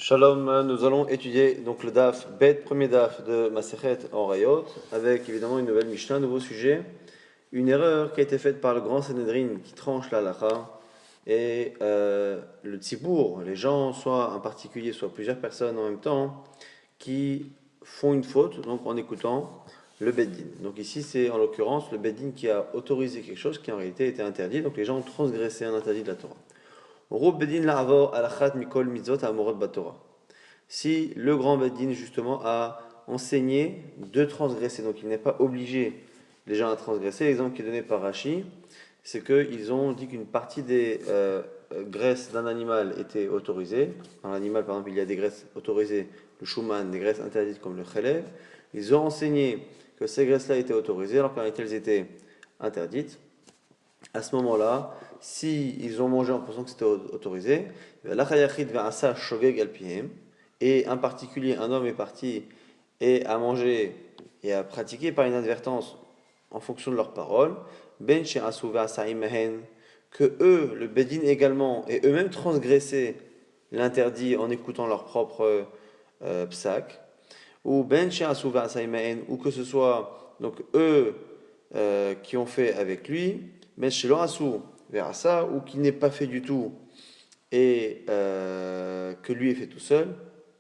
Shalom, nous allons étudier donc le daf Bet, premier daf de Masechet en Rayot, avec évidemment une nouvelle Mishnah, un nouveau sujet, une erreur qui a été faite par le grand Sanhedrin qui tranche la halakha et le tzibour, les gens, soit un particulier, soit plusieurs personnes en même temps, qui font une faute donc en écoutant le Beddin. Donc ici c'est en l'occurrence le Beddin qui a autorisé quelque chose qui en réalité était interdit, donc les gens ont transgressé un interdit de la Torah. Roub Beddin la'avor alachat mikol mitzvot ha'amorot batorah. Si le grand Beddin justement a enseigné de transgresser, donc il n'est pas obligé les gens à transgresser. L'exemple qui est donné par Rashi, c'est qu'ils ont dit qu'une partie des graisses d'un animal était autorisée. Dans l'animal, par exemple, il y a des graisses autorisées, le shuman, des graisses interdites comme le chelev. Ils ont enseigné que ces graisses-là étaient autorisées alors qu'en réalité elles étaient interdites. À ce moment-là, si ils ont mangé en pensant que c'était autorisé, et un particulier, un homme est parti et a mangé et a pratiqué par inadvertance en fonction de leurs paroles, que eux, le Bedin également, et eux-mêmes transgressé l'interdit en écoutant leur propre psak, ou ou que ce soit donc eux qui ont fait avec lui, ben vers ça, ou qui n'est pas fait du tout et que lui est fait tout seul,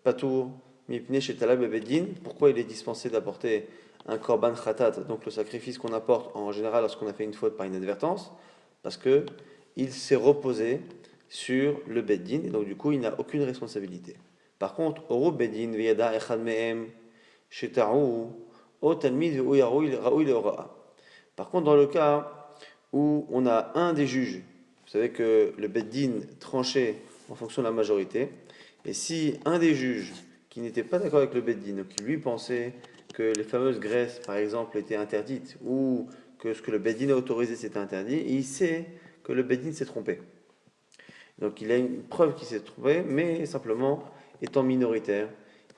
patour mipne chez talab bedin. Pourquoi il est dispensé d'apporter un korban khatat, donc le sacrifice qu'on apporte en général lorsqu'on a fait une faute par inadvertance? Parce que il s'est reposé sur le beddin et donc du coup il n'a aucune responsabilité. Par contre, oro beddin veyada echad mehem sheta'u o talmid ve'u raoui le'ora'a. Par contre, dans le cas où on a un des juges, vous savez que le beddin tranchait en fonction de la majorité, et si un des juges qui n'était pas d'accord avec le beddin, qui lui pensait que les fameuses graisses, par exemple, étaient interdites, ou que ce que le beddin a autorisé c'était interdit, et il sait que le beddin s'est trompé. Donc il a une preuve qu'il s'est trompé, mais simplement, étant minoritaire,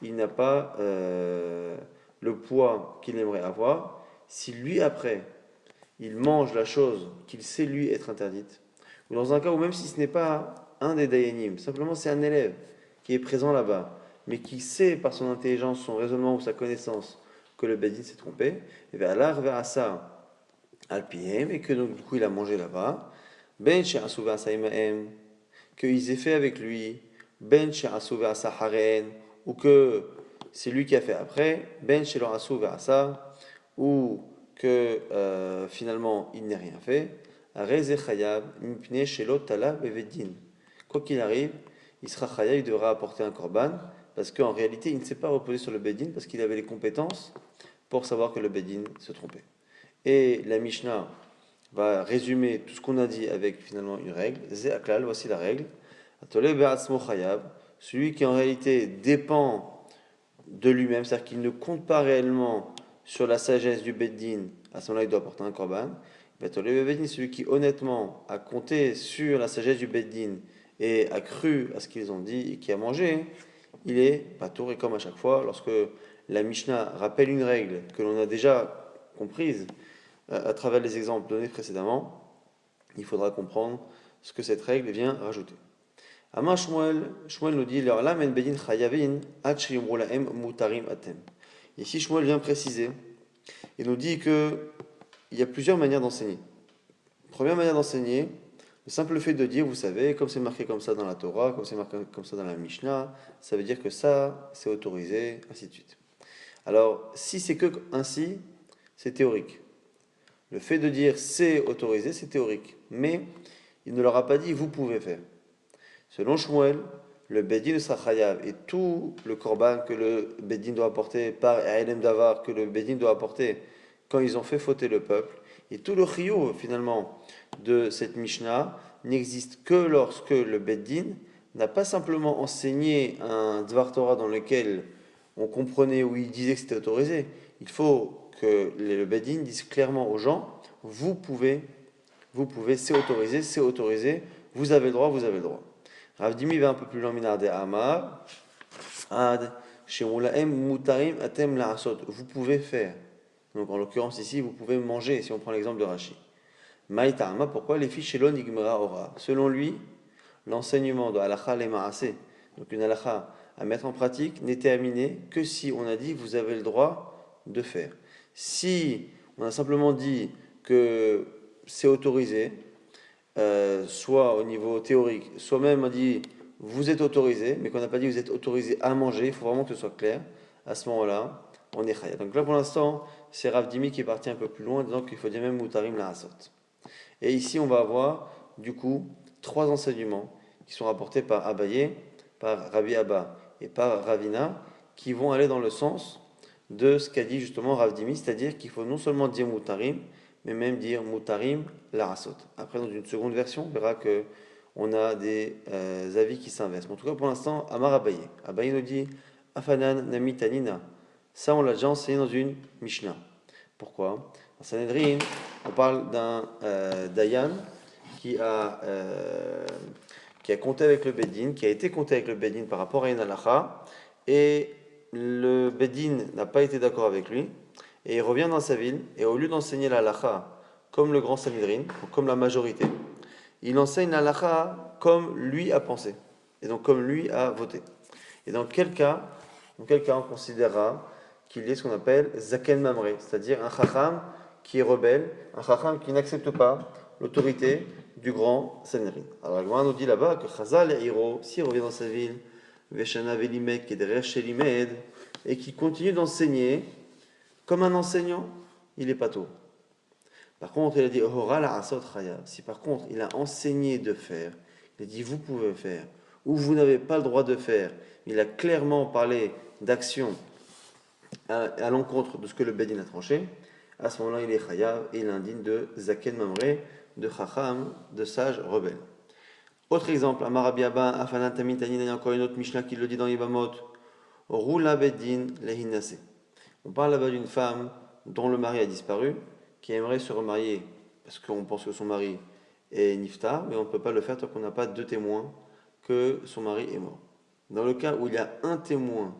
il n'a pas le poids qu'il aimerait avoir. Si lui, après, il mange la chose qu'il sait lui être interdite, ou dans un cas où même si ce n'est pas un des Dayanim, simplement c'est un élève qui est présent là-bas, mais qui sait par son intelligence, son raisonnement ou sa connaissance que le Bedin s'est trompé, et bien là, vers ça, Alpiem, et que donc du coup il a mangé là-bas, Ben She'asouva Saïmaem, qu'ils aient fait avec lui, Ben She'asouva Saharen, ou que c'est lui qui a fait après, Ben She'lo Asouva Sa, ou que finalement il n'est rien fait, quoi qu'il arrive, il sera chayab, il devra apporter un korban, parce qu'en réalité il ne s'est pas reposé sur le bedin, parce qu'il avait les compétences pour savoir que le bedin se trompait. Et la Mishnah va résumer tout ce qu'on a dit avec finalement une règle. Ze'aklal, voici la règle. Celui qui en réalité dépend de lui-même, c'est-à-dire qu'il ne compte pas réellement sur la sagesse du Beddin, à ce moment-là, il doit apporter un korban. Celui qui honnêtement a compté sur la sagesse du Beddin et a cru à ce qu'ils ont dit et qui a mangé, il est patour. Et comme à chaque fois, lorsque la Mishnah rappelle une règle que l'on a déjà comprise à travers les exemples donnés précédemment, il faudra comprendre ce que cette règle vient rajouter. Ama Shmuel nous dit leur lam en bedin chayavin ad sheyumru lahem mutarim atem. Ici Shmuel vient préciser et nous dit que il y a plusieurs manières d'enseigner. Première manière d'enseigner, le simple fait de dire, vous savez, comme c'est marqué comme ça dans la Torah, comme c'est marqué comme ça dans la Mishnah, ça veut dire que ça, c'est autorisé, ainsi de suite. Alors, si c'est que ainsi, c'est théorique. Le fait de dire c'est autorisé, c'est théorique. Mais il ne leur a pas dit vous pouvez faire. Selon Shmuel, le Bedin sera chayav et tout le korban que le Bedin doit apporter par Eilem Davar, que le Bedin doit apporter quand ils ont fait fauter le peuple, et tout le chiyuv finalement de cette Mishnah n'existe que lorsque le Bedin n'a pas simplement enseigné un Dvar Torah dans lequel on comprenait où il disait que c'était autorisé. Il faut que le Bedin dise clairement aux gens vous pouvez, c'est autorisé, vous avez le droit, vous avez le droit. Rav Dimi va un peu plus loin, Minarde Amar, Ad, Shemulaem Mutarim Atem Laasot. Vous pouvez faire. Donc en l'occurrence ici, vous pouvez manger, si on prend l'exemple de Rashi. Maïtama, pourquoi les filles Shelon Igmera Ora? Selon lui, l'enseignement de Halacha le Maaseh, donc une Halacha à mettre en pratique n'est terminé que si on a dit vous avez le droit de faire. Si on a simplement dit que c'est autorisé, soit au niveau théorique, soit même on dit vous êtes autorisé, mais qu'on n'a pas dit vous êtes autorisé à manger, il faut vraiment que ce soit clair. À ce moment-là, on est chaya. Donc là pour l'instant, c'est Rav Dimi qui est parti un peu plus loin, disant qu'il faut dire même mutarim la asot. Et ici, on va avoir du coup trois enseignements qui sont rapportés par Abaye, par Rabbi Abba et par Ravina, qui vont aller dans le sens de ce qu'a dit justement Rav Dimi, c'est-à-dire qu'il faut non seulement dire mutarim, mais même dire mutarim la asot. Après, dans une seconde version, on verra que on a des avis qui s'inversent. En tout cas, pour l'instant, Amar Abaye. Abaye nous dit Afanan Nami Tanina. Ça, on l'a déjà enseigné dans une Mishnah. Pourquoi? Dans Sanhedrin, on parle d'un Dayan qui a compté avec le Bedin, qui a été compté avec le Bedin par rapport à une halakha, et le Bedin n'a pas été d'accord avec lui, et il revient dans sa ville, et au lieu d'enseigner la halakha comme le grand Sanhedrin, comme la majorité, il enseigne la halakha comme lui a pensé, et donc comme lui a voté. Et dans quel cas on considérera qu'il y ait ce qu'on appelle Zaken Mamre, c'est-à-dire un Chacham qui est rebelle, un Chacham qui n'accepte pas l'autorité du grand Sanhedrin. Alors la Gemara nous dit là-bas que Chazal et Hiro, s'il revient dans sa ville, Veshana Velimed, qui est derrière chez Limed, et qui continue d'enseigner comme un enseignant, il est pas tôt. Par contre, il a dit Hora la Asot Chaya. Si par contre il a enseigné de faire, il a dit vous pouvez faire, ou vous n'avez pas le droit de faire, il a clairement parlé d'action à l'encontre de ce que le Bedin a tranché, à ce moment-là, il est chayav et il est indigne de Zaken Mamre, de Chacham, de sage rebelle. Autre exemple, Amarabi Abba, Afanan Tamitanina, il y a encore une autre Mishnah qui le dit dans Yibamot, Roula Bedin Lehinase. On parle là-bas d'une femme dont le mari a disparu, qui aimerait se remarier, parce qu'on pense que son mari est niftar, mais on ne peut pas le faire tant qu'on n'a pas deux témoins que son mari est mort. Dans le cas où il y a un témoin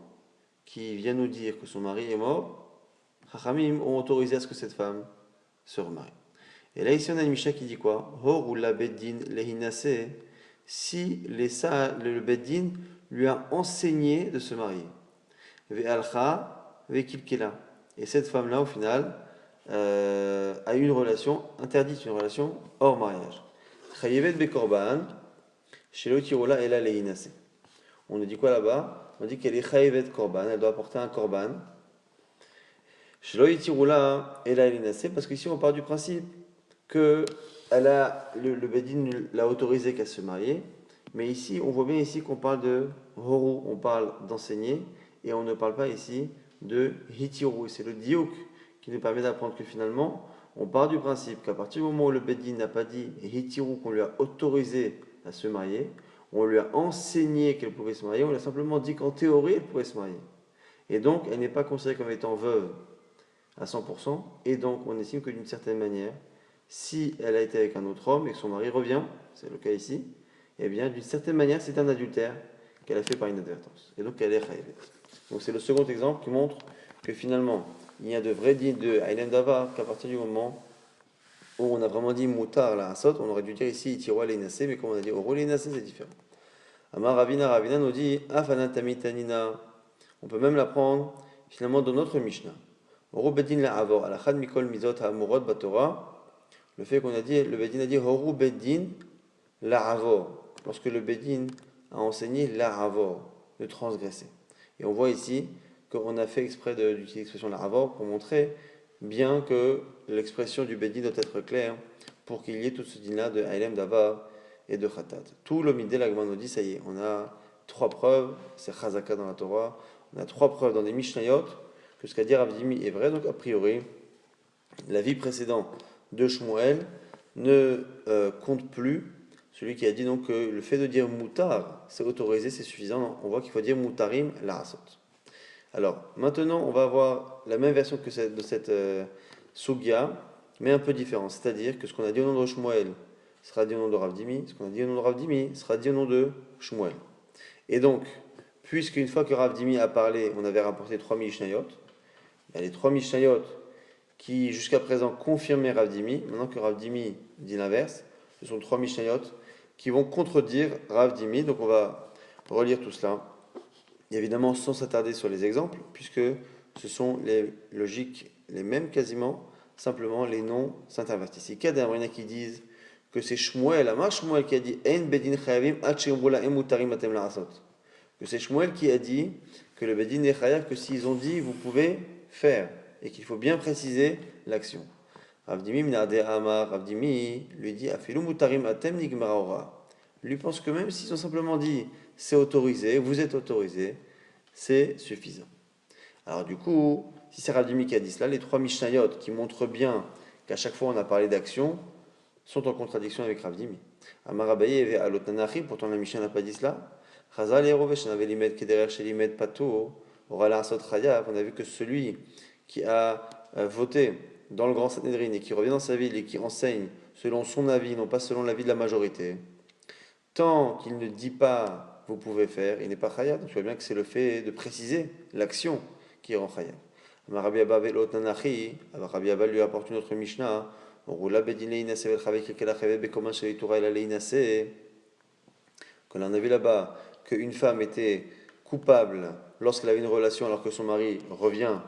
qui vient nous dire que son mari est mort, Chachamim ont autorisé à ce que cette femme se remarie. Et là, ici, on a une Mishnah qui dit quoi? Hor ou la beddin lehinase, si le beddin lui a enseigné de se marier. Ve'alcha ve'kilkela. Et cette femme-là, au final, a eu une relation interdite, une relation hors mariage. Chayevet bekorban, shelo tirola ela lehinase. On nous dit quoi là-bas? On dit qu'elle est chayevet korban, elle doit apporter un korban. Shelo tirola ela lehinase, parce qu'ici on part du principe que le Bedin l'a autorisé qu'à se marier, mais ici, on voit bien ici qu'on parle de horu, on parle d'enseigner, et on ne parle pas ici de hitiru. C'est le diouk qui nous permet d'apprendre que finalement, on part du principe qu'à partir du moment où le Bedin n'a pas dit hitiru, qu'on lui a autorisé à se marier, on lui a enseigné qu'elle pouvait se marier, on lui a simplement dit qu'en théorie, elle pouvait se marier. Et donc, elle n'est pas considérée comme étant veuve à 100%, et donc on estime que d'une certaine manière, si elle a été avec un autre homme et que son mari revient, c'est le cas ici, eh bien, d'une certaine manière, c'est un adultère qu'elle a fait par inadvertance. Et donc, elle est chayavet. Donc, c'est le second exemple qui montre que finalement, il y a de vrais dits de Haïlem Davar qu'à partir du moment où on a vraiment dit Moutar la Asot, on aurait dû dire ici Itiroa l'Einasé, mais comme on a dit Oro l'Einasé, c'est différent. Amar Ravina nous dit Afanatamitanina. On peut même l'apprendre finalement dans notre Mishnah. Oro Bedin la Avor, Alachad Mikol Mizot Hamurot Batora. Le fait qu'on a dit, le Bedin a dit Horu Bedin la Avor, lorsque le Bedin a enseigné la Avor, de transgresser. Et on voit ici qu'on a fait exprès d'utiliser l'expression la Avor pour montrer bien que l'expression du Bedin doit être claire pour qu'il y ait tout ce din-là de Haïlem Davar et de Khatat. Tout le Midé, la Gemara nous dit, ça y est, on a trois preuves, c'est Chazaka dans la Torah, on a trois preuves dans des Mishnayot, que ce qu'a dit Rav Dimi est vrai, donc a priori, la vie précédente de Shmuel ne compte plus. Celui qui a dit donc que le fait de dire moutar, c'est autorisé, c'est suffisant. On voit qu'il faut dire moutarim la asot. Alors, maintenant, on va avoir la même version que de cette sugya, mais un peu différente. C'est-à-dire que ce qu'on a dit au nom de Shmuel sera dit au nom de Rav Dimi, ce qu'on a dit au nom de Rav Dimi sera dit au nom de Shmuel. Et donc, puisqu'une fois que Rav Dimi a parlé, on avait rapporté trois Mishnayot, les trois Mishnayot qui jusqu'à présent confirmaient Rav Dimi, maintenant que Rav Dimi dit l'inverse, ce sont trois Mishnayot qui vont contredire Rav Dimi. Donc on va relire tout cela. Et évidemment, sans s'attarder sur les exemples, puisque ce sont les logiques les mêmes quasiment, simplement les noms s'intervertissent. Il y a des qui disent que c'est Shmuel, Amar Shmuel qui a dit En bedin chayavim ad she'omru la'em mutarim atem la'asot. Que c'est Shmuel qui a dit que le bedin n'est chayav que s'ils ont dit vous pouvez faire, et qu'il faut bien préciser l'action. Ravdimi Mnade Amar, Ravdimi lui dit Afilu mutarim atem nigmara ora. Lui pense que même s'ils ont simplement dit c'est autorisé, vous êtes autorisé, c'est suffisant. Alors du coup, si c'est Ravdimi qui a dit cela, les trois Mishnayot qui montrent bien qu'à chaque fois on a parlé d'action sont en contradiction avec Ravdimi. Amar Abaye et Alot Nanachi, pourtant la Mishnah n'a pas dit cela. Chazal et Rovesh n'avait limed kederer chez limed pato, aura la asot chayav. On a vu que celui qui a voté dans le Grand Sanhédrin et qui revient dans sa ville et qui enseigne selon son avis, non pas selon l'avis de la majorité, tant qu'il ne dit pas vous pouvez faire, il n'est pas chayav. Donc tu vois bien que c'est le fait de préciser l'action qui rend chayav. Rabbi Abba velot nanachi, Rabbi Abba lui apporte une autre Mishnah. Qu'on a vu là-bas qu'une femme était coupable lorsqu'elle avait une relation alors que son mari revient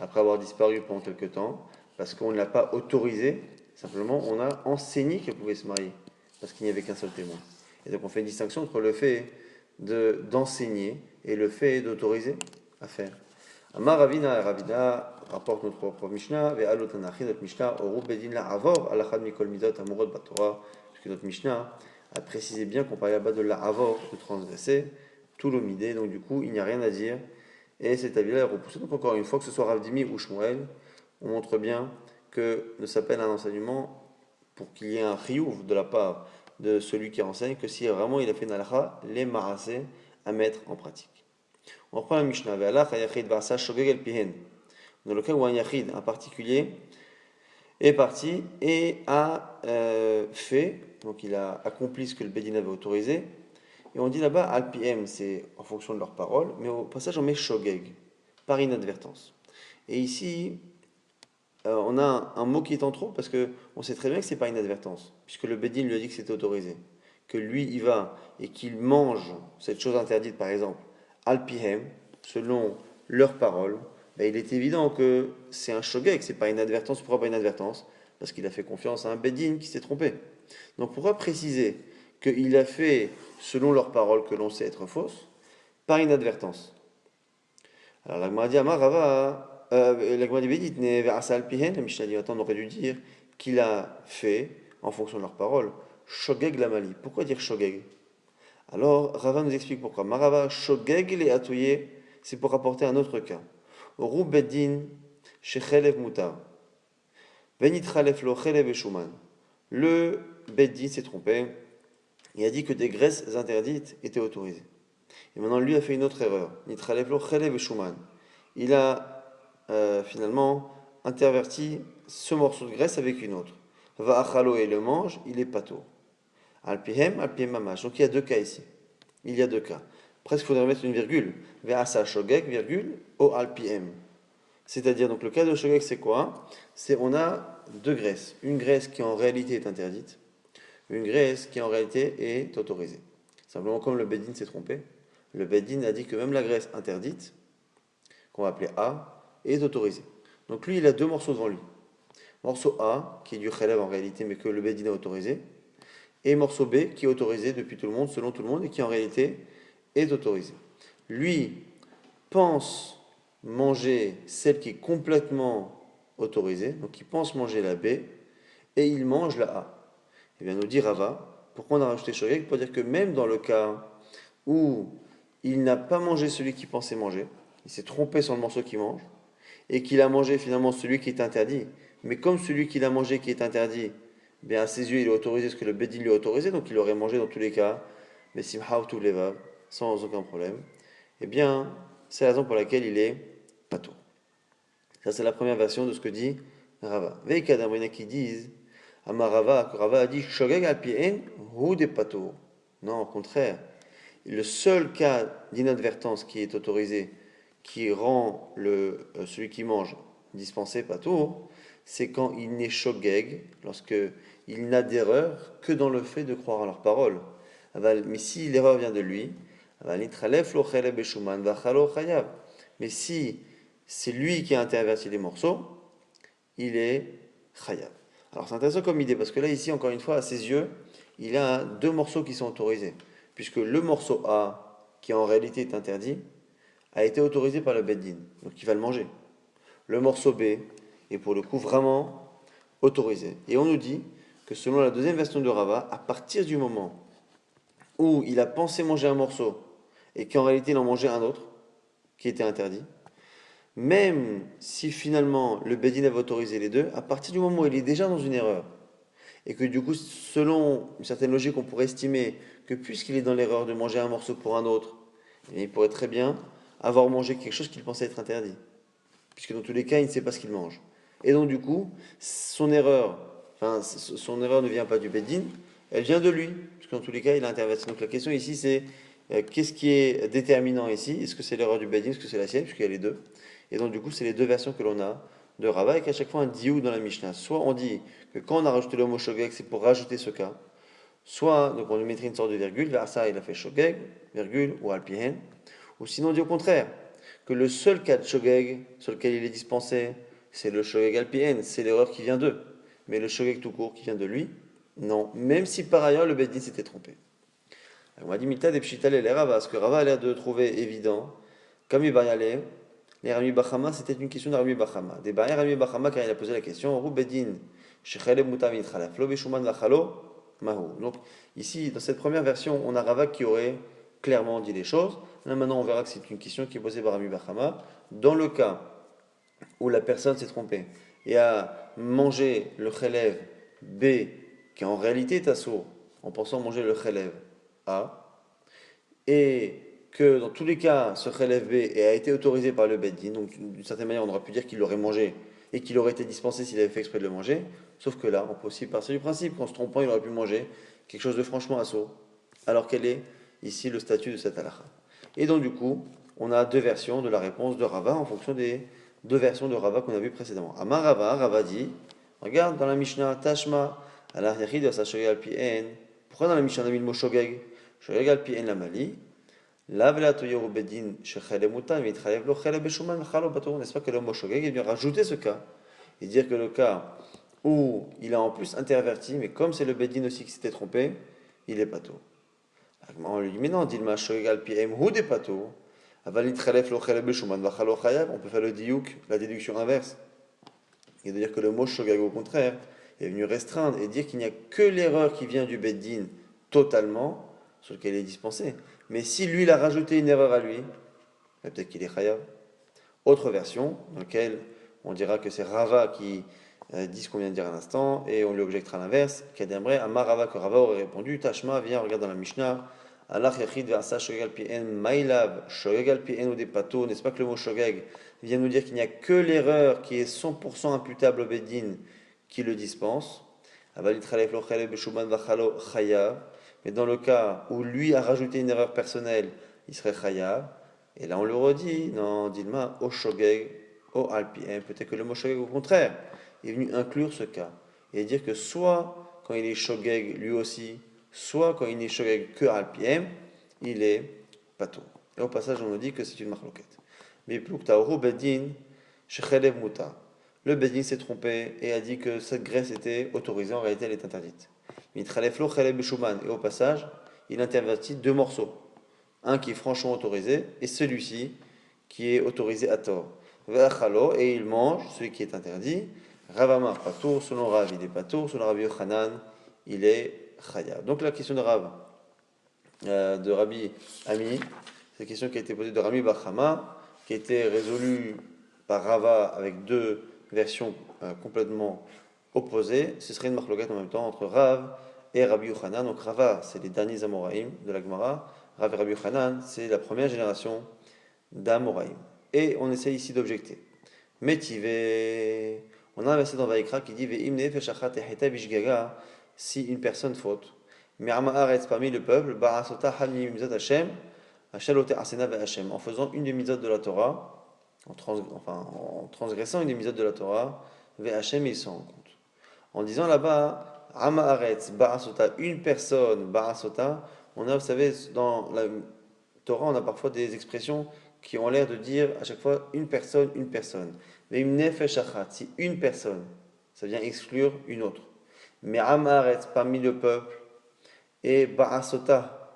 après avoir disparu pendant quelque temps, parce qu'on ne l'a pas autorisé, simplement on a enseigné qu'elle pouvait se marier, parce qu'il n'y avait qu'un seul témoin. Et donc on fait une distinction entre le fait d'enseigner et le fait d'autoriser à faire. Amar Ravina et Ravina rapporte notre propre Mishnah, ve'alot anachi, notre Mishnah, oru bedin la avor, alachad mikol midot amurot batorah, puisque notre Mishnah a précisé bien qu'on parlait là-bas de la avor, de transgresser, tout l'omidé, donc du coup il n'y a rien à dire, et cet avis-là est repoussé. Donc encore une fois, que ce soit Ravdimi ou Shmuel, on montre bien que ne s'appelle un enseignement pour qu'il y ait un chiyuv de la part de celui qui enseigne, que si vraiment il a fait une halakha, les marasés à mettre en pratique. On reprend la Mishnah. Dans le cas où un yachid, un particulier, est parti et a fait, donc il a accompli ce que le Bédin avait autorisé, et on dit là-bas, Al-PM, c'est en fonction de leurs paroles, mais au passage on met Shogeg, par inadvertance. Et ici, on a un mot qui est en trop, parce qu'on sait très bien que c'est par inadvertance, puisque le Bédin lui a dit que c'était autorisé. Que lui, il va et qu'il mange cette chose interdite, par exemple, Al-Pihem, selon leurs paroles, ben, il est évident que c'est un shogeg, c'est pas inadvertance. Pourquoi pas inadvertance? Parce qu'il a fait confiance à un Bédine qui s'est trompé. Donc pourquoi préciser qu'il a fait selon leurs paroles que l'on sait être fausses, par inadvertance? Alors la Gemara dit Amarava, la Gemara dit Bédite, Al-Pihem, la Mishnah dit attends, on aurait dû dire qu'il a fait, en fonction de leurs paroles, shogeg la mali. Pourquoi dire shogeg? Alors, Rava nous explique pourquoi. Marava shogeg les atouye, c'est pour apporter un autre cas. Rou bedin shechelev mutar. Venitchalef lo chelev eshuman. Le bedin s'est trompé. Il a dit que des graisses interdites étaient autorisées. Et maintenant, lui a fait une autre erreur. Nitchalef lo chelev eshuman. Il a finalement interverti ce morceau de graisse avec une autre. Va achalo et le mange, il est pato. Alpihem, alpihem mamash. Donc il y a deux cas ici. Il y a deux cas. Presque il faudrait mettre une virgule. Ve'asa shogeg, virgule, o alpihem. C'est-à-dire, donc le cas de shogeg, c'est quoi? C'est on a deux graisses. Une graisse qui en réalité est interdite. Une graisse qui en réalité est autorisée. Simplement, comme le Bédine s'est trompé, le Bédine a dit que même la graisse interdite, qu'on va appeler A, est autorisée. Donc lui, il a deux morceaux devant lui. Morceau A, qui est du khelev en réalité, mais que le Bédine a autorisé. Et morceau B qui est autorisé depuis tout le monde, selon tout le monde, et qui en réalité est autorisé. Lui pense manger celle qui est complètement autorisée, donc il pense manger la B, et il mange la A. Et bien nous dit Rava, pourquoi on a rajouté shogeg? Pour dire que même dans le cas où il n'a pas mangé celui qu'il pensait manger, il s'est trompé sur le morceau qu'il mange, et qu'il a mangé finalement celui qui est interdit, mais comme celui qu'il a mangé qui est interdit, bien à ses yeux il est autorisé ce que le Bédin lui a autorisé, donc il aurait mangé dans tous les cas, mais simhaou tout levav, sans aucun problème, eh bien c'est la raison pour laquelle il est pato. Ça c'est la première version de ce que dit Rava. Veikadamrina qui disent, Amarava, que Rava a dit, shogeg alpien hu de pato. Non, au contraire, le seul cas d'inadvertance qui est autorisé, qui rend celui qui mange dispensé pato, c'est quand il n'est shogeg, lorsque il n'a d'erreur que dans le fait de croire à leurs paroles. Mais si l'erreur vient de lui, Mais si c'est lui qui a interverti les morceaux, il est chayav. Alors c'est intéressant comme idée, parce que là, ici, encore une fois, à ses yeux, il a deux morceaux qui sont autorisés. Puisque le morceau A, qui en réalité est interdit, a été autorisé par le Beddin. Donc il va le manger. Le morceau B est pour le coup vraiment autorisé. Et on nous dit que selon la deuxième version de Rava, à partir du moment où il a pensé manger un morceau et qu'en réalité il en mangeait un autre, qui était interdit, même si finalement le Beddin avait autorisé les deux, à partir du moment où il est déjà dans une erreur, et que du coup, selon une certaine logique, on pourrait estimer que puisqu'il est dans l'erreur de manger un morceau pour un autre, il pourrait très bien avoir mangé quelque chose qu'il pensait être interdit. Puisque dans tous les cas, il ne sait pas ce qu'il mange. Et donc du coup, son erreur ne vient pas du Beddin, elle vient de lui, puisque dans tous les cas, il a interverti. Donc la question ici, c'est qu'est-ce qui est déterminant ici? Est-ce que c'est l'erreur du Beddin, est-ce que c'est la sienne, puisqu'il y a les deux? Et donc du coup, c'est les deux versions que l'on a de Rava, et qu'à chaque fois un diouk dans la Mishnah. Soit on dit que quand on a rajouté le mot shogeg, c'est pour rajouter ce cas. Soit, donc on lui mettrait une sorte de virgule, vers ça il a fait shogeg, virgule, ou alpihen. Ou sinon on dit au contraire, que le seul cas de shogeg sur lequel il est dispensé, c'est le shogeg alpihen, c'est l'erreur qui vient d'eux. Mais le shogeg tout court qui vient de lui, non. Même si par ailleurs le Beddin s'était trompé. On m'a dit Mita de Pshital et Rava, ce que Rava a l'air de trouver évident, comme il va y aller. Les Rami Bachama, c'était une question de Rami Bachama. Des barrières Rami Bachama, car il a posé la question, Roubedin, Shechelem Mutavit Khalaflo, Beshuman Vachalo, Mahou. Donc, ici, dans cette première version, on a Rava qui aurait clairement dit les choses. Là, maintenant, on verra que c'est une question qui est posée par Rami Bachama. Dans le cas où la personne s'est trompée et a mangé le Khelev B, qui en réalité est assaut, en pensant manger le Khelev A, et que dans tous les cas, ce Khelev B a été autorisé par le Beddin, donc d'une certaine manière, on aurait pu dire qu'il l'aurait mangé et qu'il aurait été dispensé s'il avait fait exprès de le manger, sauf que là, on peut aussi partir du principe qu'en se trompant, il aurait pu manger quelque chose de franchement assaut, alors quel est ici le statut de cette halakha. Et donc, du coup, on a deux versions de la réponse de Rava en fonction des deux versions de Rava qu'on a vues précédemment. Amar Rava, Rava dit, regarde dans la Mishnah, Tashma, Allah Yachid, Shogeg al pi en. Pourquoi dans la Mishnah on a mis le mot Shogeg? Shogeg al pi en la Mali. N'est-ce pas que le mot Shogeg est venu rajouter ce cas et dire que le cas où il a en plus interverti, mais comme c'est le Bedin aussi qui s'était trompé, il est pato. On lui dit, mais non, Dilma Shogeg al pi em hu de pato. On peut faire le diouk, la déduction inverse, et de dire que le mot Shogeg, au contraire, est venu restreindre et dire qu'il n'y a que l'erreur qui vient du Beddin totalement, sur lequel il est dispensé. Mais si lui, il a rajouté une erreur à lui, peut-être qu'il est chayav. Autre version, dans laquelle on dira que c'est Rava qui dit ce qu'on vient de dire à l'instant, et on lui objectera l'inverse. Kadembre, Amar Rava, que Rava aurait répondu, Tashma, viens, regarde dans la Mishnah. Allah yachid ve'asa shogeg al pi en mailav, shogeg al pi en ou des patos. N'est-ce pas que le mot shogeg vient nous dire qu'il n'y a que l'erreur qui est 100% imputable au Beddin qui le dispense. Mais dans le cas où lui a rajouté une erreur personnelle, il serait chayav. Et là on le redit, non, Dilma, au shogeg, au alpien. Peut-être que le mot shogeg, au contraire, est venu inclure ce cas. Et dire que soit quand il est shogeg lui aussi, soit quand il n'est shogeg que alpien, il est pato. Et au passage, on nous dit que c'est une marloquette. Mais pluktaoru bedin, shechelev muta. Le bedin s'est trompé et a dit que cette graisse était autorisée, en réalité elle est interdite. Et au passage, il intervertit deux morceaux. Un qui est franchement autorisé et celui-ci qui est autorisé à tort. Et il mange celui qui est interdit. Ravama patour, selon Rav il est patour, selon Rabbi Yochanan il est chayav. Donc la question de Rabbi Ami, c'est une question qui a été posée de Rami Bachama, qui a été résolue par Rava avec deux versions complètement opposées. Ce serait une marloquette en même temps entre Rav et Rabbi Yochanan. Donc Rava, c'est les derniers Amoraïm de la Gemara. Rav et Rabbi Yochanan, c'est la première génération d'Amoraïm. Et on essaie ici d'objecter. Métivé. On a un verset dans Vaikra qui dit si une personne faute, parmi le peuple, en faisant une des mitzvot de la Torah, en transgressant une des mitzvot de la Torah, il s'en rend compte. En disant là-bas, une personne, on a, vous savez, dans la Torah, on a parfois des expressions qui ont l'air de dire à chaque fois une personne, une personne. Mais une nefesh achat, si une personne, ça vient exclure une autre. Mais amaretz, parmi le peuple, et ba'asota,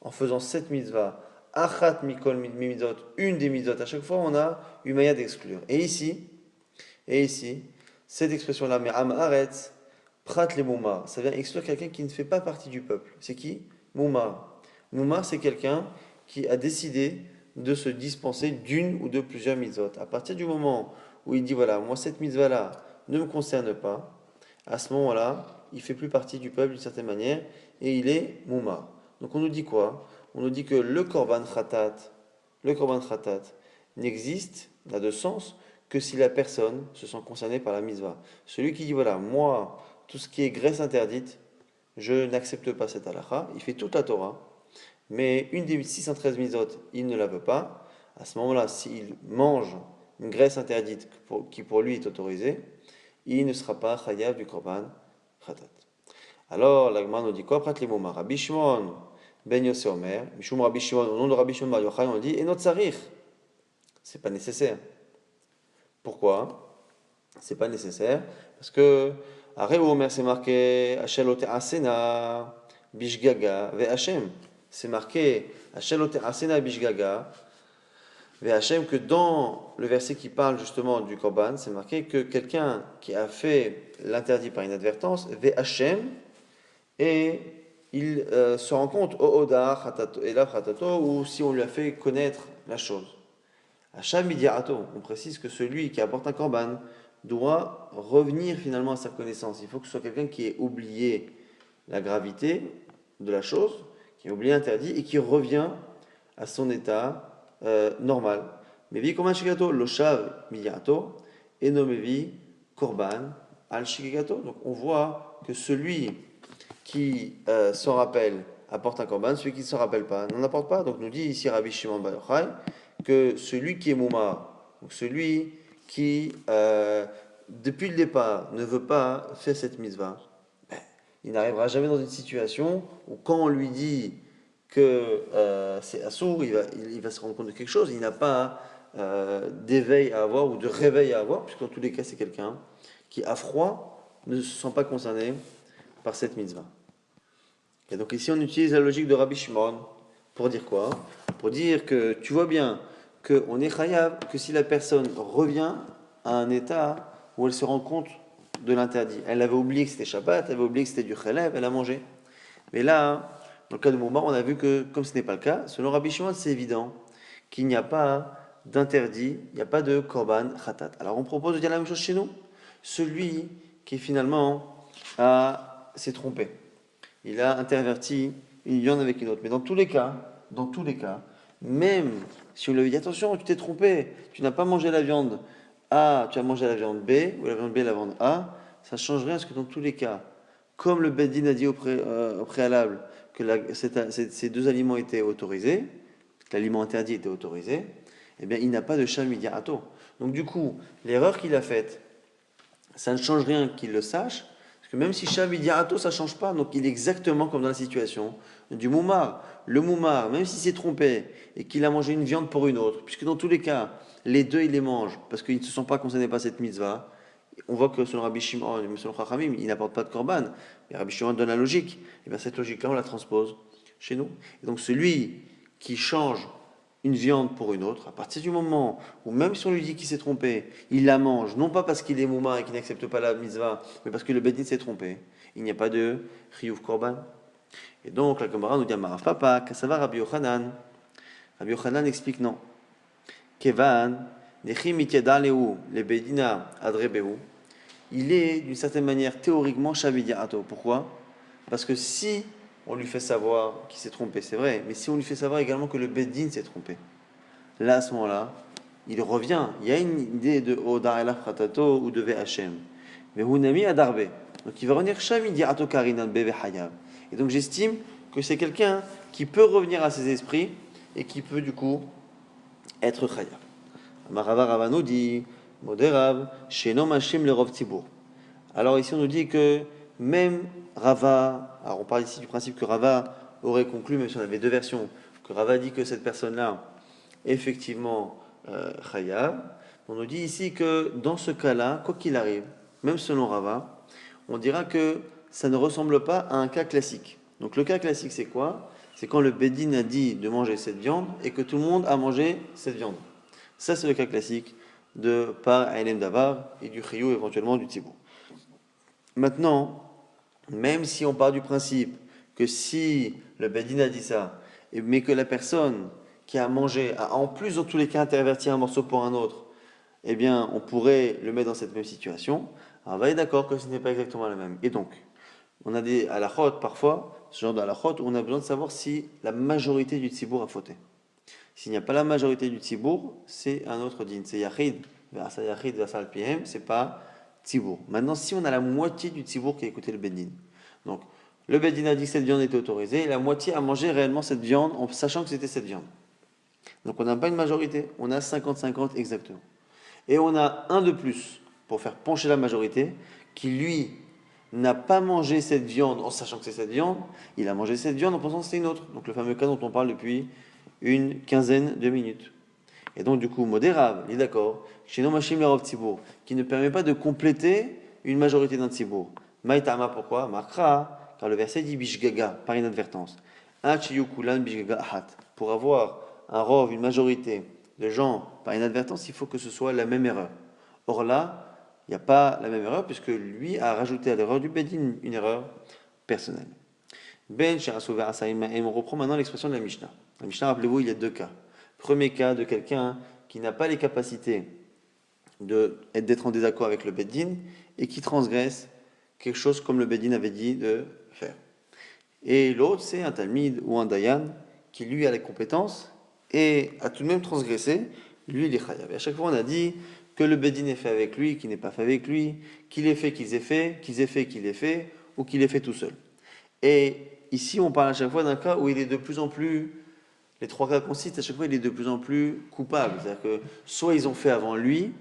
en faisant cette mitzvah, achat mikol mitzvot, une des mitzvot, à chaque fois on a une manière d'exclure. Et ici, cette expression-là, mais amaretz, prat les moumar, ça vient exclure quelqu'un qui ne fait pas partie du peuple. C'est qui? Moumar. Moumar, c'est quelqu'un qui a décidé de se dispenser d'une ou de plusieurs mitzvot. À partir du moment où il dit, voilà, moi cette mitzvah-là ne me concerne pas, à ce moment-là, il fait plus partie du peuple d'une certaine manière et il est moumar. Donc on nous dit quoi? On nous dit que le korban khatat n'existe, n'a de sens que si la personne se sent concernée par la mitzvah. Celui qui dit, voilà, moi, tout ce qui est graisse interdite, je n'accepte pas cette halakha, il fait toute la Torah, mais une des 613 mitzvot, il ne la veut pas. À ce moment-là, s'il mange une graisse interdite qui pour lui est autorisée, il ne sera pas chayav du korban khatat. Alors, la Gemara nous dit quoi? Prat les mots, Rabbi Shimon ben Yossé Omer, Mishum Rabbi Shimon, au nom de Rabbi Shimon Bar Yochai, on dit, et notre sarich. C'est pas nécessaire. Pourquoi? C'est pas nécessaire. Parce que, Areu Omer, c'est marqué, Hashalote Asena, Bishgaga, Ve Hashem. C'est marqué, Hashalote Asena, Bishgaga, Ve Hashem, que dans le verset qui parle justement du Korban, c'est marqué que quelqu'un qui a fait l'interdit par inadvertance, Ve Hashem, et il se rend compte, au Odar, Elav Khatato, ou si on lui a fait connaître la chose. Hacham Midiato, on précise que celui qui apporte un korban doit revenir finalement à sa connaissance. Il faut que ce soit quelqu'un qui ait oublié la gravité de la chose, qui a oublié l'interdit et qui revient à son état normal. Mevi Korban Shigato, Loshav Midiato, Enomevi Korban Al Shigato. Donc on voit que celui qui s'en rappelle apporte un korban, celui qui ne s'en rappelle pas n'en apporte pas. Donc nous dit ici Rabbi Shimon Bar Yochai que celui qui est mouma, donc celui qui depuis le départ ne veut pas faire cette mitzvah, ben, il n'arrivera jamais dans une situation où quand on lui dit que c'est assour, il va se rendre compte de quelque chose, il n'a pas d'éveil à avoir ou de réveil à avoir, puisque dans tous les cas c'est quelqu'un qui à froid ne se sent pas concerné par cette mitzvah. Et donc ici on utilise la logique de Rabbi Shimon pour dire quoi? Pour dire que tu vois bien qu'on est chayav que si la personne revient à un état où elle se rend compte de l'interdit. Elle avait oublié que c'était Shabbat, elle avait oublié que c'était du chelev, elle a mangé. Mais là, dans le cas de Moumar, on a vu que comme ce n'est pas le cas, selon Rabbi Shimon, c'est évident qu'il n'y a pas d'interdit, il n'y a pas de korban khatat. Alors on propose de dire la même chose chez nous. Celui qui finalement s'est trompé. Il a interverti une viande avec une autre. Mais dans tous les cas, même si on lui avait dit attention, tu t'es trompé, tu n'as pas mangé la viande A, tu as mangé la viande B, ou la viande B, la viande A, ça ne change rien parce que dans tous les cas, comme le Beddin a dit au préalable que ces deux aliments étaient autorisés, que l'aliment interdit était autorisé, eh bien il n'a pas de shal midiato. Donc du coup, l'erreur qu'il a faite, ça ne change rien qu'il le sache, parce que même si shal midiato, ça ne change pas, donc il est exactement comme dans la situation du moumar. Le moumar, même s'il s'est trompé et qu'il a mangé une viande pour une autre, puisque dans tous les cas, les deux ils les mangent parce qu'ils ne se sont pas concernés par cette mitzvah, on voit que selon Rabbi Shimon, selon Chachamim, il n'apporte pas de korban. Mais Rabbi Shimon donne la logique. Et bien cette logique-là, on la transpose chez nous. Et donc celui qui change une viande pour une autre, à partir du moment où même si on lui dit qu'il s'est trompé, il la mange, non pas parce qu'il est mouma et qu'il n'accepte pas la mitzvah, mais parce que le Bedin s'est trompé, il n'y a pas de chiyuv korban. Et donc la Gemara nous dit Marav Papa, Kassava Rabbi Yochanan. Rabbi Yochanan explique non. Kevan, Nechim Itiadaleu, le Bedina Adrebeu, il est d'une certaine manière théoriquement Shavidiato. Pourquoi? Parce que si on lui fait savoir qu'il s'est trompé, c'est vrai, mais si on lui fait savoir également que le Bedin s'est trompé, là à ce moment-là, il revient. Il y a une idée de Odar Elaf Khatato ou de VHM. Mais Hunami Adarbe. Donc il va revenir Shavidiato Karinan Beve Hayav. Et donc j'estime que c'est quelqu'un qui peut revenir à ses esprits et qui peut du coup être Chayav. Marava Ravano dit Moderav, Shenom Hashem le Rov Tzibour. Alors ici on nous dit que même Rava, alors on parle ici du principe que Rava aurait conclu, même si on avait deux versions, que Rava dit que cette personne-là, effectivement, Chayav. On nous dit ici que dans ce cas-là, quoi qu'il arrive, même selon Rava, on dira que ça ne ressemble pas à un cas classique. Donc le cas classique, c'est quoi? C'est quand le Bédine a dit de manger cette viande et que tout le monde a mangé cette viande. Ça, c'est le cas classique de par Aïlem Davar et du Chiyou, éventuellement du Tzibour. Maintenant, même si on part du principe que si le Bédine a dit ça, mais que la personne qui a mangé a en plus, dans tous les cas, interverti un morceau pour un autre, eh bien, on pourrait le mettre dans cette même situation. Alors, on va être d'accord que ce n'est pas exactement la même. Et donc, on a des halachot parfois, ce genre de halachot, où on a besoin de savoir si la majorité du tzibour a fauté. S'il n'y a pas la majorité du tzibour, c'est un autre din. C'est yachid, versa yachid, versa alpiem, c'est pas tzibour. Maintenant, si on a la moitié du tzibour qui a écouté le bedin, donc le bedin a dit que cette viande était autorisée, et la moitié a mangé réellement cette viande en sachant que c'était cette viande. Donc on n'a pas une majorité, on a 50-50 exactement. Et on a un de plus pour faire pencher la majorité qui, lui, n'a pas mangé cette viande en sachant que c'est cette viande, il a mangé cette viande en pensant que c'est une autre. Donc le fameux cas dont on parle depuis une quinzaine de minutes. Et donc du coup, modérable, il est d'accord, chez Nomashim Larov Tzibour, qui ne permet pas de compléter une majorité d'un Tzibour. Maïtama, pourquoi? Makra, car le verset dit Bishgaga, par inadvertance. Achiyukulan Bishgaga Ahat. Pour avoir un rov, une majorité de gens par inadvertance, il faut que ce soit la même erreur. Or là, il n'y a pas la même erreur, puisque lui a rajouté à l'erreur du Bedin une erreur personnelle. Ben Sherasouver Asaïma, et on reprend maintenant l'expression de la Mishnah. La Mishnah, rappelez-vous, il y a deux cas. Premier cas de quelqu'un qui n'a pas les capacités d'être en désaccord avec le Bedin et qui transgresse quelque chose comme le Bedin avait dit de faire. Et l'autre, c'est un Talmid ou un Dayan qui lui a les compétences et a tout de même transgressé, lui il est chayav. Et à chaque fois on a dit que le Bedin est fait avec lui, qu'il n'est pas fait avec lui, qu'il ait fait, qu'ils aient fait, qu'ils aient fait, qu'il ait fait, ou qu'il ait fait tout seul. Et ici on parle à chaque fois d'un cas où il est de plus en plus, les trois cas consistent, à chaque fois il est de plus en plus coupable. C'est-à-dire que soit ils ont fait avant lui,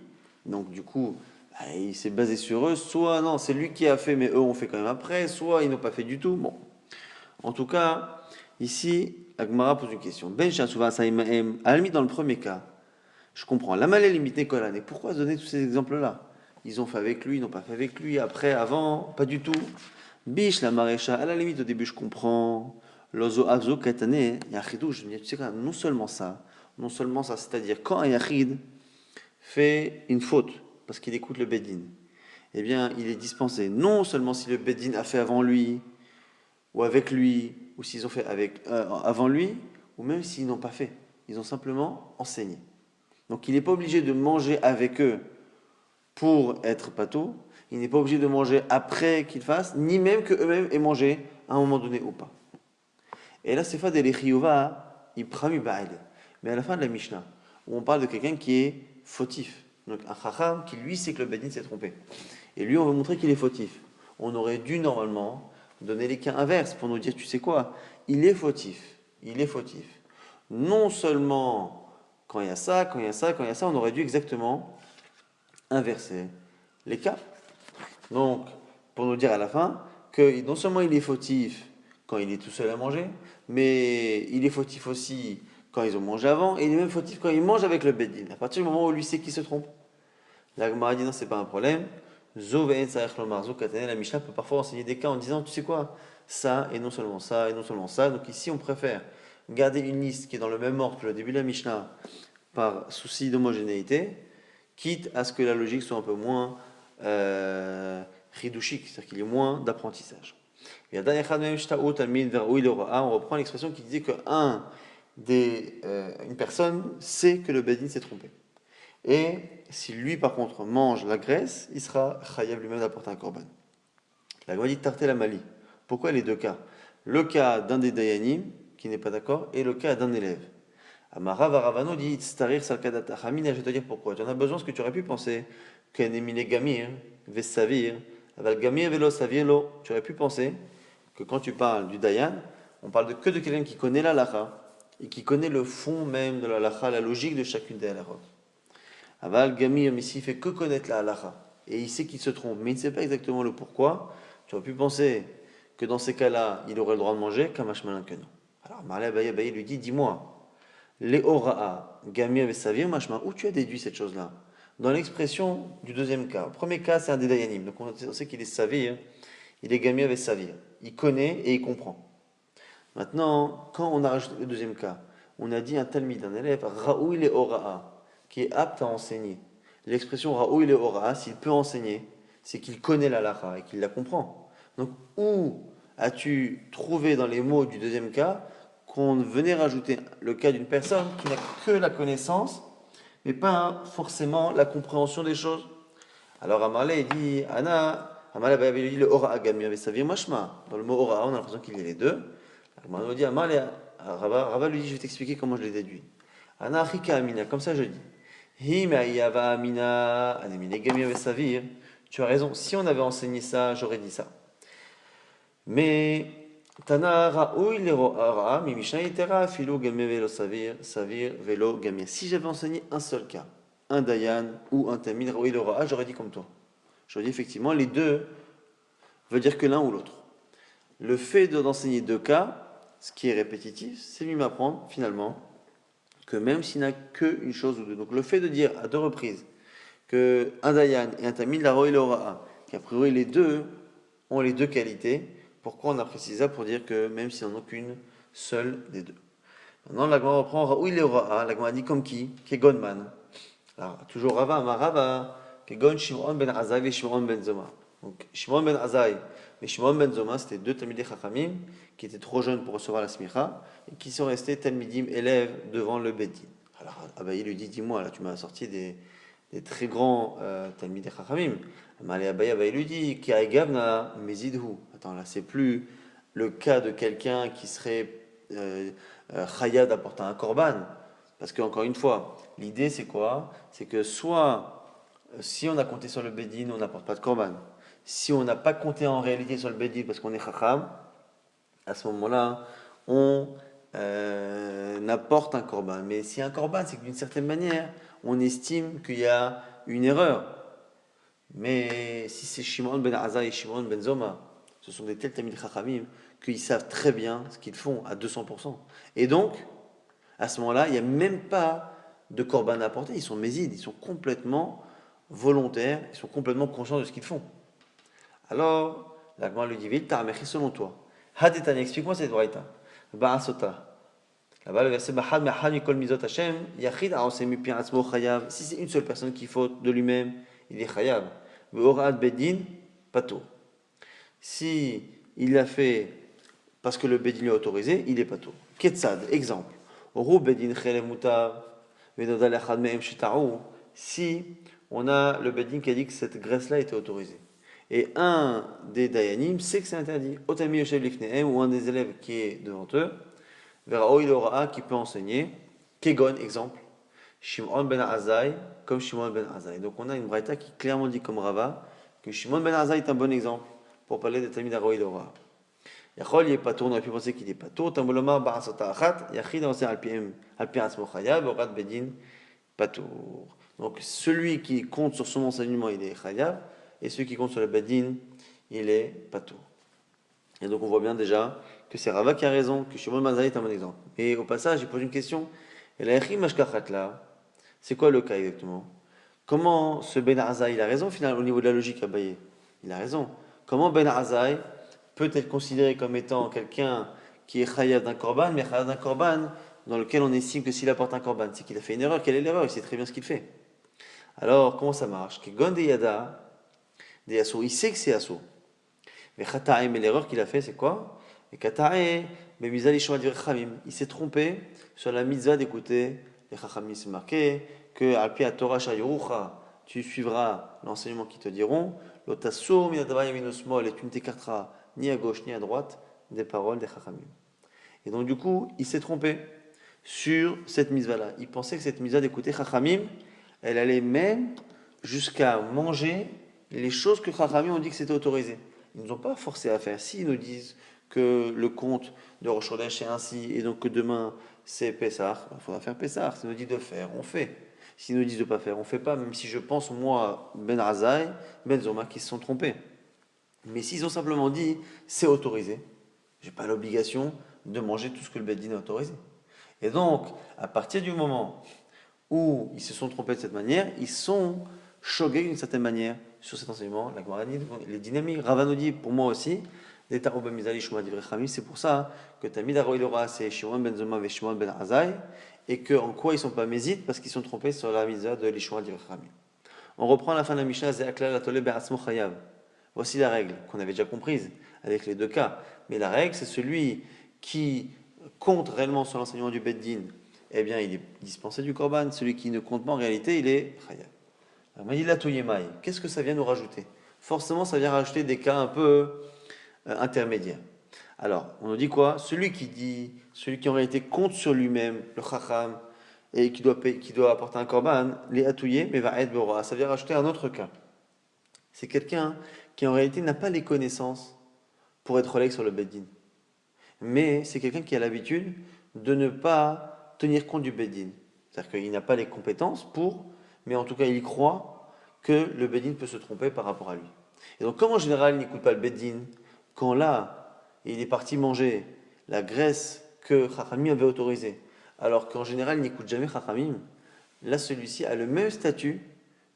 donc du coup il s'est basé sur eux, soit non, c'est lui qui a fait mais eux ont fait quand même après, soit ils n'ont pas fait du tout. Bon, en tout cas, ici, Agmara pose une question. Ben Shasuva Saïmaem, à la limite, dans le premier cas, je comprends. La mal est limitée Kolan. Et pourquoi donner tous ces exemples-là? Ils ont fait avec lui, ils n'ont pas fait avec lui, après, avant, pas du tout. Bish, la marécha, à la limite, au début, je comprends. Lozo Avzo Katane, Yachidou, je me dis, tu sais quoi, non seulement ça, c'est-à-dire quand un Yachid fait une faute, parce qu'il écoute le Bedin, eh bien, il est dispensé. Non seulement si le Bedin a fait avant lui, ou avec lui, ou s'ils ont fait avant lui, ou même s'ils n'ont pas fait. Ils ont simplement enseigné. Donc il n'est pas obligé de manger avec eux pour être pato, il n'est pas obligé de manger après qu'ils fassent, ni même qu'eux-mêmes aient mangé à un moment donné ou pas. Et là, c'est fait des lechiyova, il prami ba'ile. Mais à la fin de la Mishnah, où on parle de quelqu'un qui est fautif, donc un chacham qui lui sait que le bedin s'est trompé. Et lui, on veut montrer qu'il est fautif. On aurait dû normalement donner les cas inverses pour nous dire, tu sais quoi, il est fautif. Non seulement quand il y a ça, quand il y a ça, quand il y a ça, on aurait dû exactement inverser les cas. Donc, pour nous dire à la fin que non seulement il est fautif quand il est tout seul à manger, mais il est fautif aussi quand ils ont mangé avant, et il est même fautif quand il mange avec le bedin. À partir du moment où lui sait qu'il se trompe, la Gemara dit non, c'est pas un problème. La Mishnah peut parfois enseigner des cas en disant, tu sais quoi, ça, et non seulement ça, et non seulement ça. Donc ici, on préfère garder une liste qui est dans le même ordre que le début de la Mishnah, par souci d'homogénéité, quitte à ce que la logique soit un peu moins chidouchique, c'est-à-dire qu'il y ait moins d'apprentissage. On reprend l'expression qui disait qu'une personne sait que le bedin s'est trompé. Et si lui, par contre, mange la graisse, il sera chayav lui-même d'apporter un korban. La Gemara dit tarté la mali. Pourquoi les deux cas? Le cas d'un des dayanim, qui n'est pas d'accord, et le cas d'un élève. Amara Varavano dit starir salkadat achamina, je vais te dire pourquoi. Tu en as besoin, ce que tu aurais pu penser, qu'enemine gamir, vesavir, aval gamir velo savir lo. Tu aurais pu penser que quand tu parles du dayan, on parle que de quelqu'un qui connaît la lacha, et qui connaît le fond même de la lacha, la logique de chacune des halachot. Aval Gamir, mais s'il fait que connaître la halacha, et il sait qu'il se trompe, mais il ne sait pas exactement le pourquoi, tu aurais pu penser que dans ces cas-là, il aurait le droit de manger, kamash malin que non. Alors Marley Abaye lui dit, dis-moi, les Ora'a, Gamir et Savir, Mashma, où tu as déduit cette chose-là? Dans l'expression du deuxième cas. Le premier cas, c'est un des Dayanim. Donc on sait qu'il est Savir, il est Gamir et Savir. Il connaît et il comprend. Maintenant, quand on a rajouté le deuxième cas, on a dit un talmid, un élève, Raoui le Ora'a, qui est apte à enseigner. L'expression Raoui le Ora'a, s'il peut enseigner, c'est qu'il connaît la lacha et qu'il la comprend. Donc, où as-tu trouvé dans les mots du deuxième cas qu'on venait rajouter le cas d'une personne qui n'a que la connaissance, mais pas forcément la compréhension des choses? Alors Amalé dit, Amalé lui dit le Ora'a Gamir avec Savir Mashma. Dans le mot Ora'a, on a l'impression qu'il y a les deux. On dit Amalé, Rava lui dit, je vais t'expliquer comment je l'ai déduit. Ana Achika Amina, comme ça je dis. Himaïava Amina, Anemine Gamir avec Savir. Tu as raison, si on avait enseigné ça, j'aurais dit ça. Mais Tana Ra'oui le Ora'a, Mimishna Itera, Philo Gamir velo Savir, Savir velo Gamir. Si j'avais enseigné un seul cas, un Dayan ou un Tamil Ra'oui le Ora'a, j'aurais dit comme toi. J'aurais dit effectivement, les deux veut dire que l'un ou l'autre. Le fait d'enseigner deux cas, ce qui est répétitif, c'est lui m'apprendre finalement que même s'il n'a qu'une chose ou deux. Donc le fait de dire à deux reprises que un Dayan et un Tamil Ra'oui le Ora'a, qu'a priori les deux ont les deux qualités, pourquoi on a précisé ça? Pour dire que même s'il n'en a qu'une seule des deux. Maintenant, l'Agma reprend Ra'oui le Ora'a. L'Agma dit comme qui? Kegonman. Alors, toujours Rava, Amarava, Kegon Shimon ben Azai et Shimon ben Zoma. Donc, Shimon ben Azai et Shimon ben Zoma, c'était deux Talmidei Chachamim qui étaient trop jeunes pour recevoir la smicha et qui sont restés Talmidim élèves devant le Bedin. Alors, Abaye lui dit, dis-moi, là, tu m'as sorti des très grands Talmidei Chachamim. Abaye lui dit, Ki Aigavna Mezidhu. Attends, là, c'est plus le cas de quelqu'un qui serait chayav d'apporter un korban. Parce qu'encore une fois, l'idée c'est quoi? C'est que soit, si on a compté sur le Bedin, on n'apporte pas de korban. Si on n'a pas compté en réalité sur le Bedin parce qu'on est chacham, à ce moment-là, on apporte un korban. Mais si un korban, c'est que d'une certaine manière, on estime qu'il y a une erreur. Mais si c'est Shimon ben Azai et Shimon ben Zoma, ce sont des tels tamid chachamim qu'ils savent très bien ce qu'ils font à 200%. Et donc, à ce moment-là, il n'y a même pas de korban à apporter. Ils sont mésides, ils sont complètement volontaires, ils sont complètement conscients de ce qu'ils font. Alors, la Gemara lui dit vite, Ta'amechi selon toi. Hadetani, explique-moi cette braïta. Ba'asota. Là-bas, le verset Bahad Mahad Mikol Mizot Hashem, Yachid Aosemi Pi Atzmo Chayav. Si c'est une seule personne qui faute de lui-même, il est Chayav. Ve'orad Bedin, Pato. Si il l'a fait parce que le Bedin l'a autorisé, il est Pato. Ketzad, exemple. Si on a le Bedin qui a dit que cette graisse-là était autorisée, et un des Dayanim sait que c'est interdit, Otami Yoshev Lifnehem, ou un des élèves qui est devant eux, Vera Oiloraa qui peut enseigner, Kegon, exemple, Shimon ben Azai, comme Shimon ben Azai. Donc on a une braïta qui clairement dit comme Rava que Shimon ben Azai est un bon exemple pour parler de Tamid Aroiloraa. Yachol il est pas tour, on aurait pu penser qu'il est pas tour. Tamboloma ba'asota achat, yachid on sait alpiem atzmo chayav, orat bedin pas tour. Donc celui qui compte sur son enseignement, il est chayav, et celui qui compte sur le bedin, il est pas tour. Et donc on voit bien déjà que c'est Rava qui a raison, que Shimon ben Azai est un bon exemple. Et au passage, il pose une question. Et la yachid mashkachat là, c'est quoi le cas exactement? Comment ce Ben Azai, il a raison finalement au niveau de la logique Abaye? Il a raison. Comment Ben Azai peut être considéré comme étant quelqu'un qui est chayav d'un korban, mais chayav d'un korban dans lequel on estime que s'il apporte un korban, c'est qu'il a fait une erreur. Quelle est l'erreur? Il sait très bien ce qu'il fait. Alors, comment ça marche? Que Gon de Yada, des Yasso, il sait que c'est Yasso. Mais Chatae, mais l'erreur qu'il a fait, c'est quoi? Et Katae, mais Mizal Ishma du Chachamim. Il s'est trompé sur la mitzvah d'écouter les Chachamim. C'est marqué que Alpi à Torah Shayorucha, tu suivras l'enseignement qu'ils te diront. L'otasso, minadavaya minusmol, et tu ne t'écarteras ni à gauche ni à droite des paroles des Chachamim. Et donc du coup, il s'est trompé sur cette mitzvah-là. Il pensait que cette mitzvah d'écouter Chachamim, elle allait même jusqu'à manger les choses que Chachamim ont dit que c'était autorisé. Ils ne nous ont pas forcé à faire. S'ils nous disent que le compte de Rosh Chodesh est ainsi, et donc que demain c'est Pessah, il faudra faire Pessah. S'ils nous disent de faire, on fait. S'ils nous disent de ne pas faire, on ne fait pas, même si je pense, moi, Ben Azai, Ben Zoma, qui se sont trompés. Mais s'ils ont simplement dit c'est autorisé, j'ai pas l'obligation de manger tout ce que le Beddin a autorisé. Et donc, à partir du moment où ils se sont trompés de cette manière, ils sont choqués d'une certaine manière sur cet enseignement. La Gemara dit, les dynamiques, Ravano dit pour moi aussi, c'est pour ça que Tamid Aroilora, c'est Shimon ben Zoma et Shimon ben Azai, et que en quoi ils ne sont pas mésites, parce qu'ils sont trompés sur la mitzvah de l'Ishma d'Ivrechami. On reprend la fin de la Mishnah, Ze'aklal Atole Be'atzmo Chayav. Voici la règle qu'on avait déjà comprise avec les deux cas. Mais la règle, c'est celui qui compte réellement sur l'enseignement du Beddin, eh bien, il est dispensé du Korban. Celui qui ne compte pas, en réalité, il est Chayav. Maïla Toyemai, qu'est-ce que ça vient nous rajouter? Forcément, ça vient rajouter des cas un peu intermédiaires. Alors, on nous dit quoi? Celui qui en réalité compte sur lui-même, le Chacham, et qui doit apporter un Korban, les atouillés, mais va être Bora. Ça vient rajouter un autre cas. C'est quelqu'un qui en réalité n'a pas les connaissances pour être relègue sur le Beddin. Mais c'est quelqu'un qui a l'habitude de ne pas tenir compte du Beddin. C'est-à-dire qu'il n'a pas les compétences pour, mais en tout cas il croit que le Beddin peut se tromper par rapport à lui. Et donc comme en général il n'écoute pas le Beddin, quand là il est parti manger la graisse que Chachamim avait autorisée, alors qu'en général il n'écoute jamais Chachamim, là celui-ci a le même statut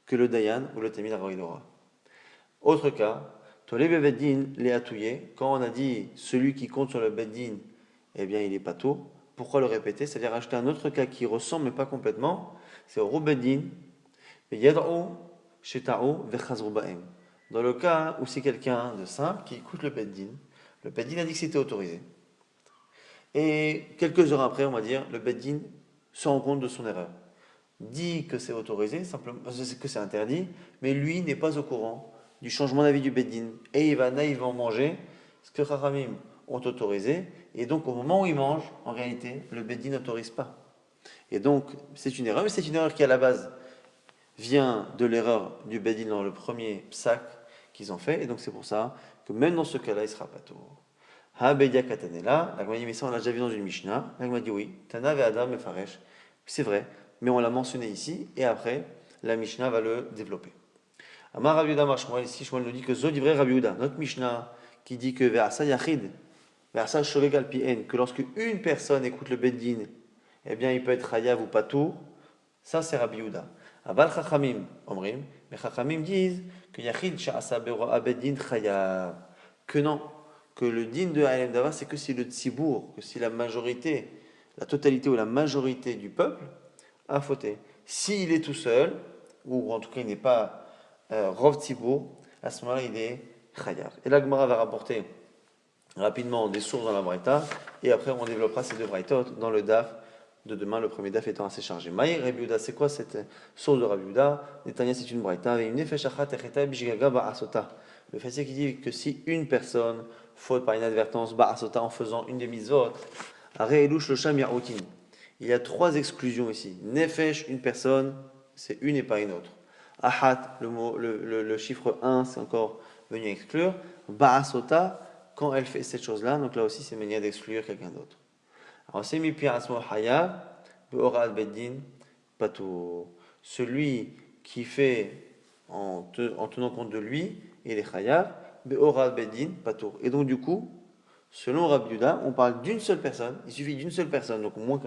que le Dayan ou le Tamid Aroilora. Autre cas, Tolé Beddin les atouillés, quand on a dit celui qui compte sur le Beddin, eh bien il est pas tout. Pourquoi le répéter? C'est-à-dire rajouter un autre cas qui ressemble mais pas complètement, c'est au Beddin, Yad'u, Sheta'u, Vechazru Ba'em. Dans le cas où c'est quelqu'un de simple qui écoute le Beddin a dit que c'était autorisé. Et quelques heures après, on va dire, le Beddin se rend compte de son erreur. Dit que c'est autorisé, simplement, que c'est interdit, mais lui n'est pas au courant du changement d'avis du Beddin. Et il va naïvement manger ce que Chachamim ont autorisé. Et donc, au moment où il mange, en réalité, le Beddin n'autorise pas. Et donc, c'est une erreur, mais c'est une erreur qui, à la base, vient de l'erreur du Beddin dans le premier psak qu'ils ont fait. Et donc, c'est pour ça que même dans ce cas-là, il ne sera pas tôt. Ha-bedia katanela, la Gemara dit, mais ça, on l'a déjà vu dans une Mishnah. La Gemara dit, oui, Tana ve Adam et Faresh. C'est vrai, mais on l'a mentionné ici, et après, la Mishnah va le développer. Amar Rabbi Yehuda Mar Shmuel, ici Shmuel nous dit que Zod Divrei Rabbi Yehuda, notre Mishnah, qui dit que Ve'asa Yachid, Ve'asa Shogeg al Pien, que lorsque une personne écoute le Beddin, eh bien il peut être Chayav ou Patour, ça c'est Rabbi Yehuda. Aval Chachamim, Omrim, mais Chachamim disent que Yachid Sha'asa Be'ora Beddin Chayav, que non, que le din de Halem Dava, c'est que si le Tzibour, que si la majorité, la totalité ou la majorité du peuple a fauté. S'il est tout seul, ou en tout cas il n'est pas Rov Tzibour, à ce moment-là il est Chayav. Et la Gemara va rapporter rapidement des sources dans la Braïta, et après on développera ces deux Braïtot dans le Daf de demain, le premier Daf étant assez chargé. Maïr Rabbi Yehuda, c'est quoi cette source de Rabbi Yehuda? Netanya, c'est une Braïta, avec une Nefesh Achat Echeta Bishgaga Ba'asota. Le fait c'est qu'il dit que si une personne faute par inadvertance, Ba'asota, en faisant une des mitzvot, Areelush le Sham Yaoutin. Il y a trois exclusions ici. Nefesh, une personne, c'est une et pas une autre. Ahat, le chiffre 1, c'est encore venu exclure. Ba'asota, quand elle fait cette chose-là, donc là aussi c'est une manière d'exclure quelqu'un d'autre. Alors c'est mi pia asmo hayab, be'orad beddin, pato. Celui qui fait en tenant compte de lui, il est chayav, be'orad beddin, pato. Et donc du coup, selon Rabbi Yehuda, on parle d'une seule personne, il suffit d'une seule personne, donc moins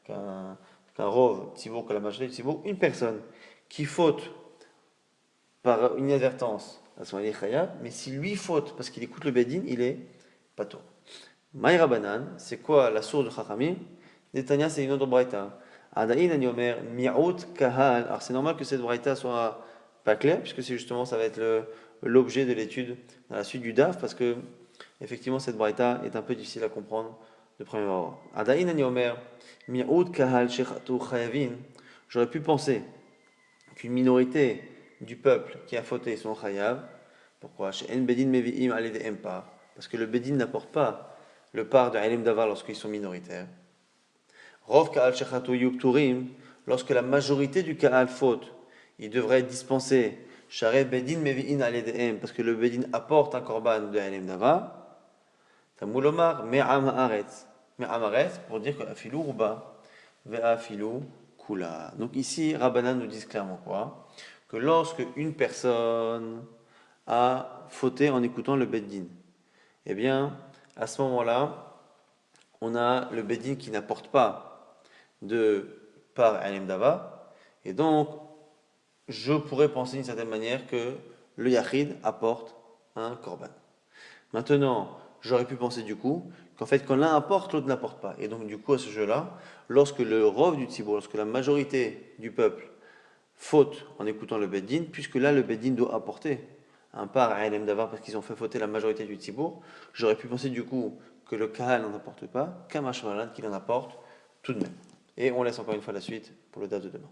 qu'un rov, tzibour, que la majorité de tzibour, une personne qui faute par inadvertance, à ce moment il est chayav, mais si lui faute parce qu'il écoute le beddin, il est pato. Maïra Banan, c'est quoi la source de Chachamim? Netanya, c'est une autre braïta. Adaïn Aniomer, Mi'out Kahal. Alors c'est normal que cette braïta soit pas claire, puisque c'est justement, ça va être l'objet de l'étude dans la suite du DAF, parce que effectivement cette braïta est un peu difficile à comprendre de premier abord. Adaïn Aniomer, Mi'out Kahal Shechatu Chayavin. J'aurais pu penser qu'une minorité du peuple qui a fauté son chayav. Pourquoi? Chez En Bedin Mevi'im Alede Empa. Parce que le Bedin n'apporte pas le part de Halim Davar lorsqu'ils sont minoritaires. Rov Ka'al Shechatu Yukturim, lorsque la majorité du Ka'al faute, il devrait être dispensé. Share Bedin Mevi'in Aledem, parce que le Bedin apporte un korban de Halim Davar. Tamulomar Me'am Haaretz. Me'am Haaretz, pour dire que Afilou Ruba, Ve'afilou Kula. Donc ici, Rabbanan nous disent clairement quoi? Que lorsque une personne a fauté en écoutant le Beddin, eh bien, à ce moment-là, on a le Bedin qui n'apporte pas de par Alim Dava, et donc je pourrais penser d'une certaine manière que le Yachid apporte un Korban. Maintenant, j'aurais pu penser du coup qu'en fait, quand l'un apporte, l'autre n'apporte pas. Et donc, du coup, à ce jeu-là, lorsque le rov du Tzibour, lorsque la majorité du peuple faute en écoutant le Beddin, puisque là, le Beddin doit apporter un par à Elem Davar parce qu'ils ont fait fauter la majorité du Tzibour, j'aurais pu penser du coup que le Kahal n'en apporte pas, qu'un Mashmalan qu'il en apporte tout de même. Et on laisse encore une fois la suite pour le date de demain.